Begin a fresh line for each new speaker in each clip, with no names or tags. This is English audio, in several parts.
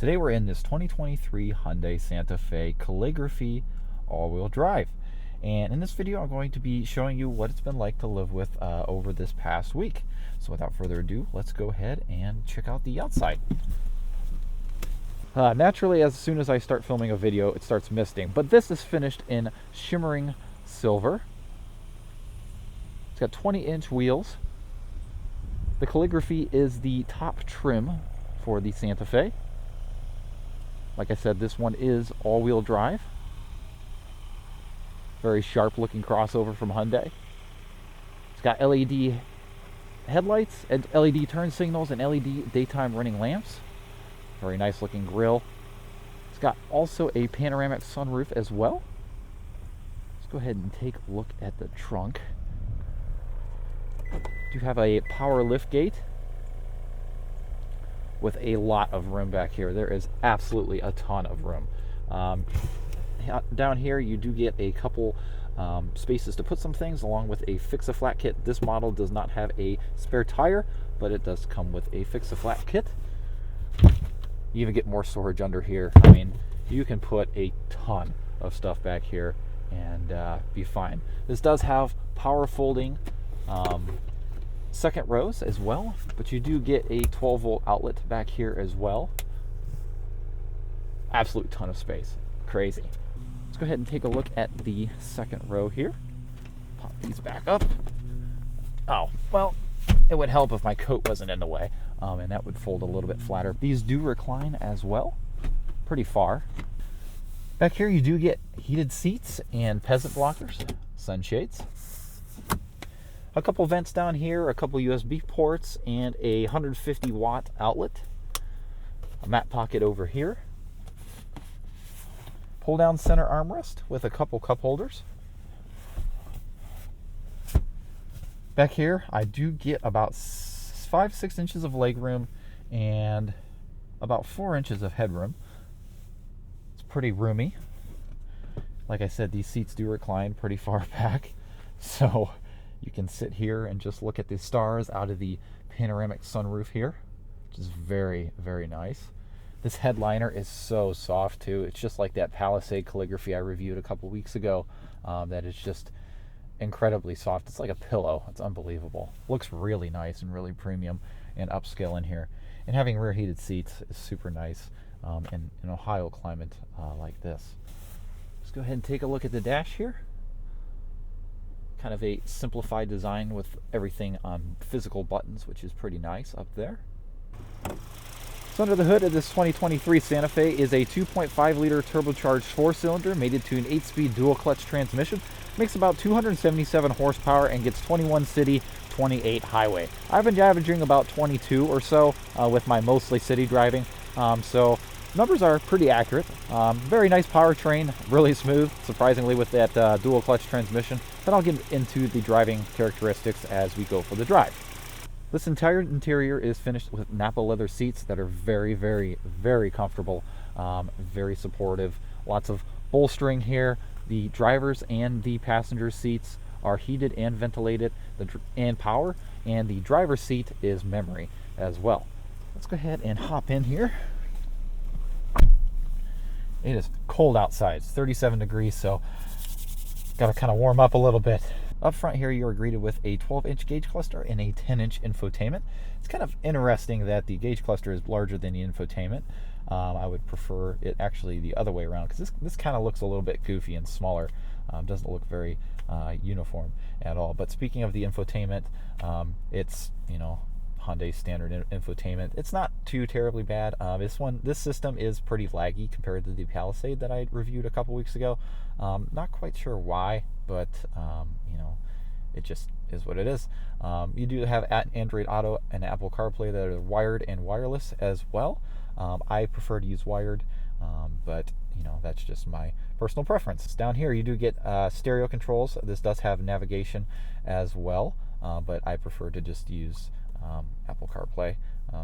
Today we're in this 2023 Hyundai Santa Fe Calligraphy all-wheel drive. And in this video I'm going to be showing you what it's been like to live with over this past week. So without further ado, let's go ahead and check out the outside. Naturally, as soon as I start filming a video, it starts misting. But this is finished in shimmering silver. It's got 20-inch wheels. The Calligraphy is the top trim for the Santa Fe. Like I said, this one is all-wheel drive. Very sharp looking crossover from Hyundai. It's got LED headlights, and LED turn signals, and LED daytime running lamps. Very nice looking grille. It's got also a panoramic sunroof as well. Let's go ahead and take a look at the trunk. You have a power lift gate with a lot of room back here. There is absolutely a ton of room. Down here you do get a couple spaces to put some things, along with a fix-a-flat kit. This model does not have a spare tire, but it does come with a fix-a-flat kit. You even get more storage under here. I mean, you can put a ton of stuff back here and be fine. This does have power folding second rows as well, but you do get a 12-volt outlet back here as well. Absolute ton of space. Crazy. Let's go ahead and take a look at the second row here. Pop these back up. Oh, well, it would help if my coat wasn't in the way, and that would fold a little bit flatter. These do recline as well, pretty far. Back here you do get heated seats and peasant blockers, sunshades. A couple vents down here, a couple USB ports, and a 150-watt outlet. A mat pocket over here. Pull down center armrest with a couple cup holders. Back here I do get about 5-6 inches of legroom and about 4 inches of headroom. It's pretty roomy. Like I said, these seats do recline pretty far back, so you can sit here and just look at the stars out of the panoramic sunroof here, which is very, very nice. This headliner is so soft too. It's just like that Palisade Calligraphy I reviewed a couple weeks ago. That is just incredibly soft. It's like a pillow. It's unbelievable. Looks really nice and really premium and upscale in here. And having rear heated seats is super nice in an Ohio climate like this. Let's go ahead and take a look at the dash here. Kind of a simplified design with everything on physical buttons, which is pretty nice up there. So under the hood of this 2023 Santa Fe is a 2.5-liter turbocharged 4-cylinder mated to an 8-speed dual-clutch transmission. Makes about 277 horsepower and gets 21 city, 28 highway. I've been averaging about 22 or so with my mostly city driving, so numbers are pretty accurate. Very nice powertrain, really smooth, surprisingly, with that dual clutch transmission. Then I'll get into the driving characteristics as we go for the drive. This entire interior is finished with Napa leather seats that are very, very, very comfortable, very supportive. Lots of bolstering here. The driver's and the passenger seats are heated and ventilated and power, and the driver's seat is memory as well. Let's go ahead and hop in here. It is cold outside. It's 37 degrees, so got to kind of warm up a little bit. Up front here, you are greeted with a 12-inch gauge cluster and a 10-inch infotainment. It's kind of interesting that the gauge cluster is larger than the infotainment. I would prefer it actually the other way around, because this kind of looks a little bit goofy and smaller. Doesn't look very uniform at all. But speaking of the infotainment, it's, you know, Hyundai standard infotainment. It's not too terribly bad. This system is pretty laggy compared to the Palisade that I reviewed a couple weeks ago. Not quite sure why, but you know, it just is what it is. You do have Android Auto and Apple CarPlay that are wired and wireless as well. I prefer to use wired, but you know, that's just my personal preference. Down here you do get stereo controls. This does have navigation as well, but I prefer to just use Apple CarPlay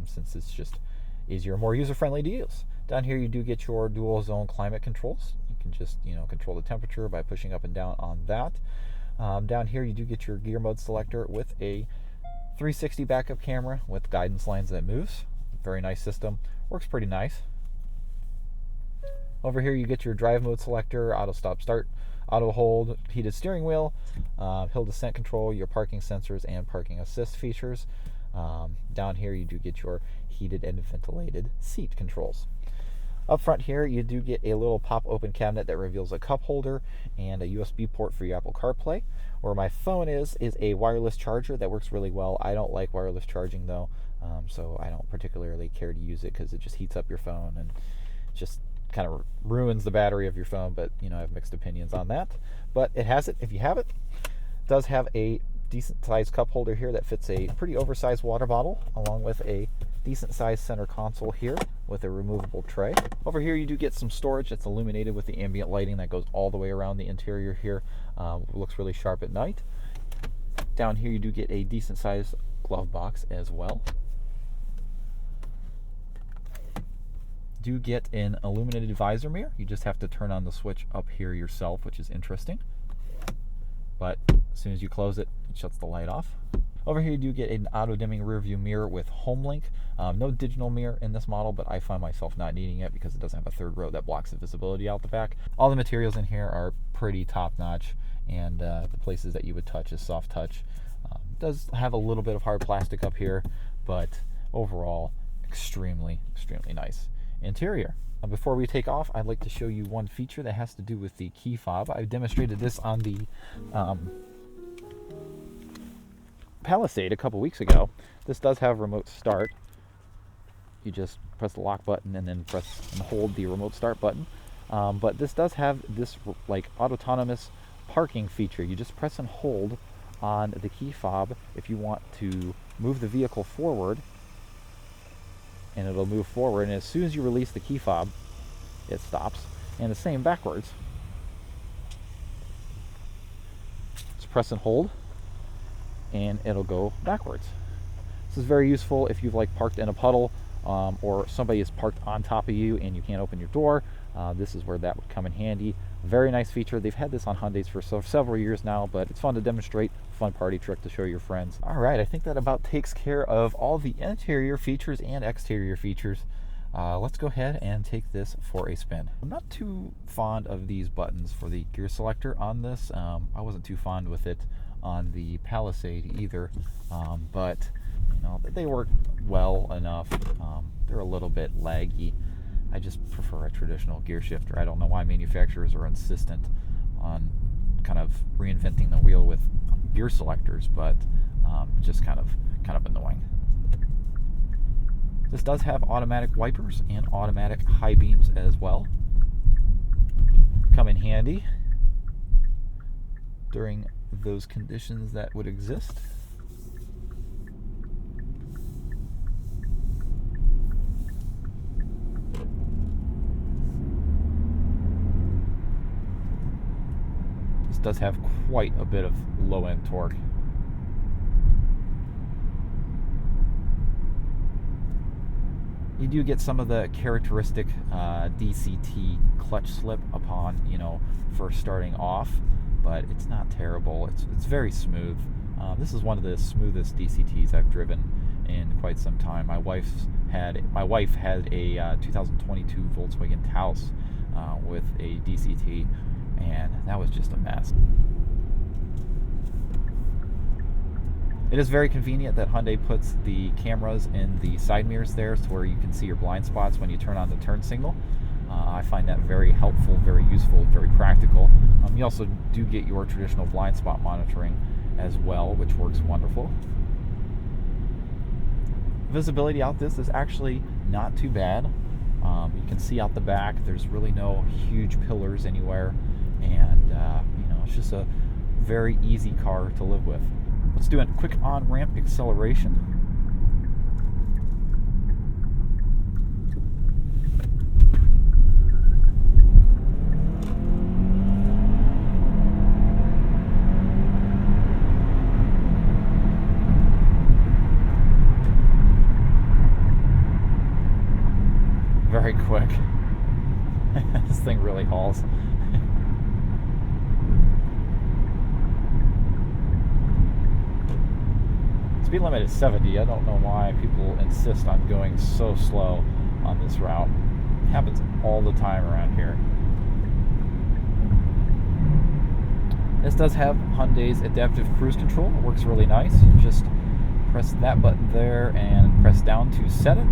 since it's just easier, more user-friendly to use. Down here you do get your dual zone climate controls. You can just, you know, control the temperature by pushing up and down on that. Down here you do get your gear mode selector with a 360 backup camera with guidance lines that moves. Very nice system. Works pretty nice. Over here you get your drive mode selector, auto stop start, auto hold, heated steering wheel, hill descent control, your parking sensors, and parking assist features. Down here you do get your heated and ventilated seat controls. Up front here, you do get a little pop-open cabinet that reveals a cup holder and a USB port for your Apple CarPlay. Where my phone is a wireless charger that works really well. I don't like wireless charging though, so I don't particularly care to use it because it just heats up your phone and just kind of ruins the battery of your phone. But you know, I have mixed opinions on that. But it has it if you have it. It does have a decent sized cup holder here that fits a pretty oversized water bottle, along with a decent sized center console here with a removable tray. Over here you do get some storage that's illuminated with the ambient lighting that goes all the way around the interior here. Looks really sharp at night. Down here you do get a decent sized glove box as well. Do get an illuminated visor mirror. You just have to turn on the switch up here yourself, which is interesting. But as soon as you close it, it shuts the light off. Over here you do get an auto-dimming rear view mirror with HomeLink. No digital mirror in this model, but I find myself not needing it because it doesn't have a third row that blocks the visibility out the back. All the materials in here are pretty top-notch, and the places that you would touch is soft touch. It does have a little bit of hard plastic up here, but overall, extremely, extremely nice interior. Before we take off, I'd like to show you one feature that has to do with the key fob. I've demonstrated this on the Palisade a couple weeks ago. This does have remote start. You just press the lock button and then press and hold the remote start button. But this does have this like autonomous parking feature. You just press and hold on the key fob if you want to move the vehicle forward, and it'll move forward, and as soon as you release the key fob, it stops. And the same backwards. Just press and hold, and it'll go backwards. This is very useful if you've like parked in a puddle, or somebody is parked on top of you and you can't open your door. This is where that would come in handy. Very nice feature. They've had this on Hyundais for several years now, but it's fun to demonstrate, fun party trick to show your friends. All right, I think that about takes care of all the interior features and exterior features. Let's go ahead and take this for a spin. I'm not too fond of these buttons for the gear selector on this. I wasn't too fond with it on the Palisade either, but you know, they work well enough. They're a little bit laggy. I just prefer a traditional gear shifter. I don't know why manufacturers are insistent on kind of reinventing the wheel with gear selectors, but just kind of annoying. This does have automatic wipers and automatic high beams as well. Come in handy during those conditions that would exist. This does have quite a bit of low-end torque. You do get some of the characteristic DCT clutch slip upon, you know, first starting off, but it's not terrible. It's very smooth. This is one of the smoothest DCTs I've driven in quite some time. My wife had a 2022 Volkswagen Taos with a DCT, and that was just a mess. It is very convenient that Hyundai puts the cameras in the side mirrors there, so where you can see your blind spots when you turn on the turn signal. I find that very helpful, very useful, very practical. You also do get your traditional blind spot monitoring as well, which works wonderful. Visibility out this is actually not too bad. You can see out the back. There's really no huge pillars anywhere, and you know, it's just a very easy car to live with. Let's do a quick on-ramp acceleration. Very quick. This thing really hauls. Speed limit is 70. I don't know why people insist on going so slow on this route. Happens all the time around here. This does have Hyundai's adaptive cruise control. It works really nice. You just press that button there and press down to set it,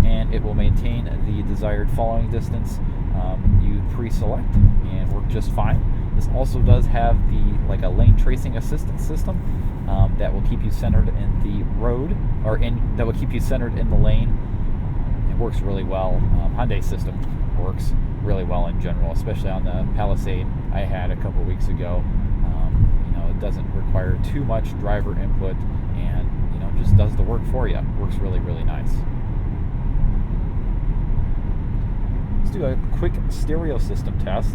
and it will maintain the desired following distance you pre-select and work just fine. This also does have a lane tracing assistance system that will keep you centered in the road, that will keep you centered in the lane. It works really well. Hyundai system works really well in general, especially on the Palisade I had a couple weeks ago. It doesn't require too much driver input, and just does the work for you. Works really, really nice. Let's do a quick stereo system test.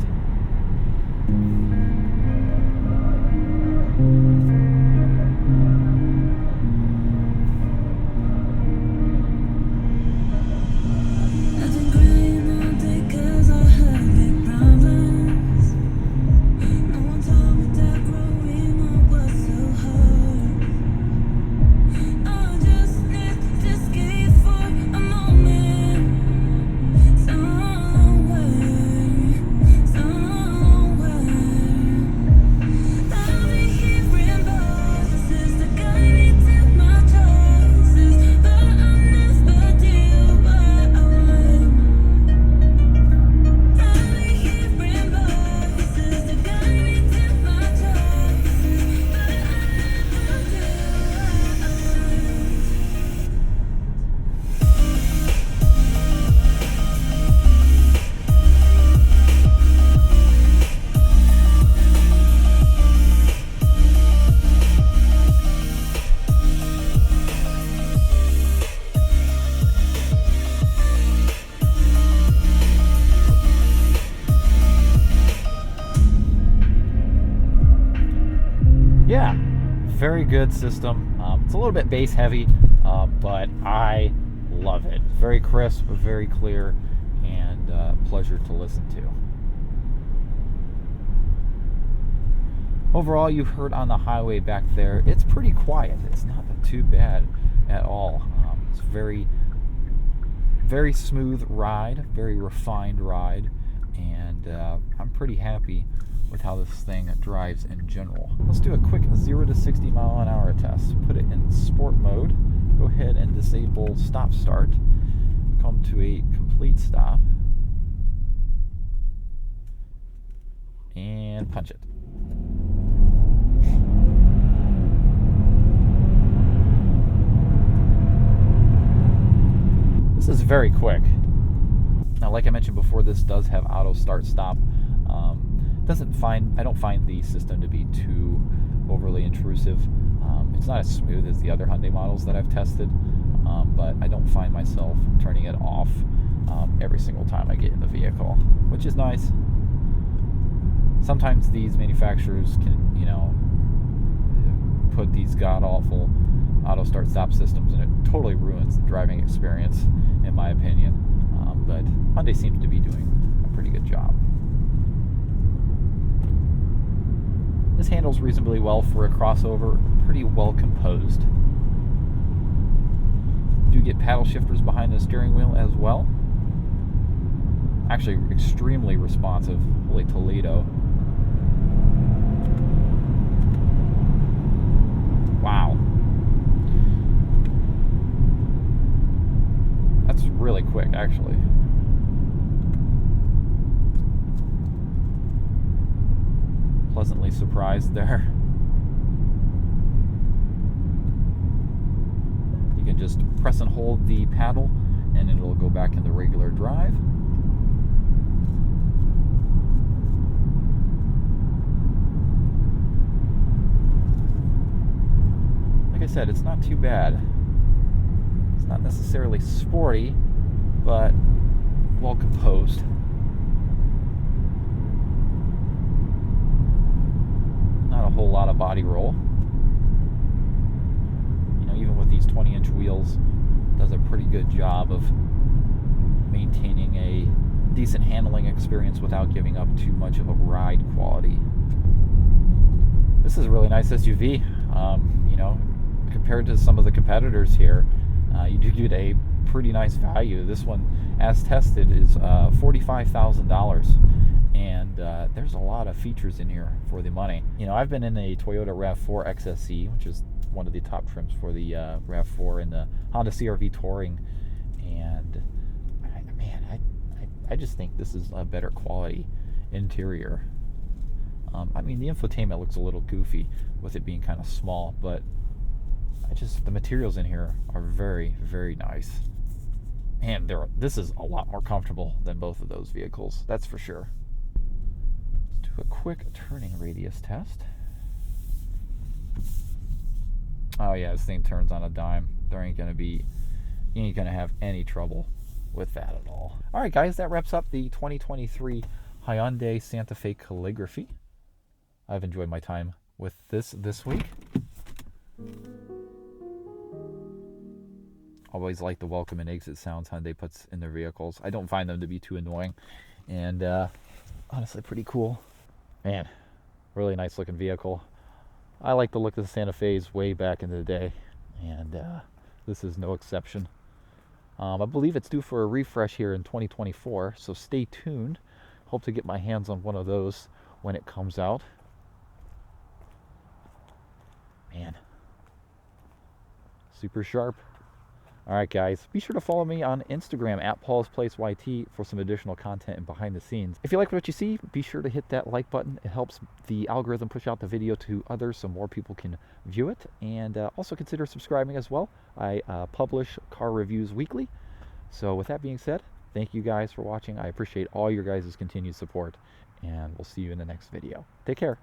Yeah, very good system. It's a little bit bass heavy, but I love it. Very crisp, very clear, and pleasure to listen to. Overall, you heard on the highway back there, it's pretty quiet. It's not too bad at all. It's very, very smooth ride, very refined ride, and I'm pretty happy with how this thing drives in general. Let's do a quick 0 to 60 mile an hour test. Put it in sport mode. Go ahead and disable stop start. Come to a complete stop. And punch it. This is very quick. Now, like I mentioned before, this does have auto start stop. I don't find the system to be too overly intrusive. It's not as smooth as the other Hyundai models that I've tested, but I don't find myself turning it off every single time I get in the vehicle, which is nice. Sometimes these manufacturers can, put these god-awful auto start stop systems, and it totally ruins the driving experience, in my opinion. But Hyundai seems to be doing a pretty good job. This handles reasonably well for a crossover, pretty well composed. Do get paddle shifters behind the steering wheel as well. Actually, extremely responsive. Holy Toledo. Wow. That's really quick, actually. Pleasantly surprised there. You can just press and hold the paddle and it'll go back in the regular drive. Like I said, it's not too bad. It's not necessarily sporty, but well composed. Not a whole lot of body roll. Even with these 20-inch wheels, it does a pretty good job of maintaining a decent handling experience without giving up too much of a ride quality. This is a really nice SUV. Compared to some of the competitors here, you do get a pretty nice value. This one, as tested, is $45,000, and there's a lot of features in here for the money. You know, I've been in a Toyota RAV4 XSE, which is one of the top trims for the RAV4, and the Honda CR-V Touring, and I just think this is a better quality interior. I mean, the infotainment looks a little goofy with it being kind of small, but the materials in here are very, very nice. And this is a lot more comfortable than both of those vehicles, that's for sure. Let's do a quick turning radius test. Oh yeah, this thing turns on a dime. You ain't gonna have any trouble with that at all. Alright guys, that wraps up the 2023 Hyundai Santa Fe Calligraphy. I've enjoyed my time with this week. Always like the welcome and exit sounds Hyundai puts in their vehicles. I don't find them to be too annoying, and honestly pretty cool. Man, really nice looking vehicle. I like the look of the Santa Fe's way back in the day, and this is no exception. I believe it's due for a refresh here in 2024, so stay tuned. Hope to get my hands on one of those when it comes out. Man, super sharp. Alright guys, be sure to follow me on Instagram at Paul's Place YT for some additional content and behind the scenes. If you like what you see, be sure to hit that like button. It helps the algorithm push out the video to others so more people can view it. And also consider subscribing as well. I publish car reviews weekly. So with that being said, thank you guys for watching. I appreciate all your guys' continued support, and we'll see you in the next video. Take care.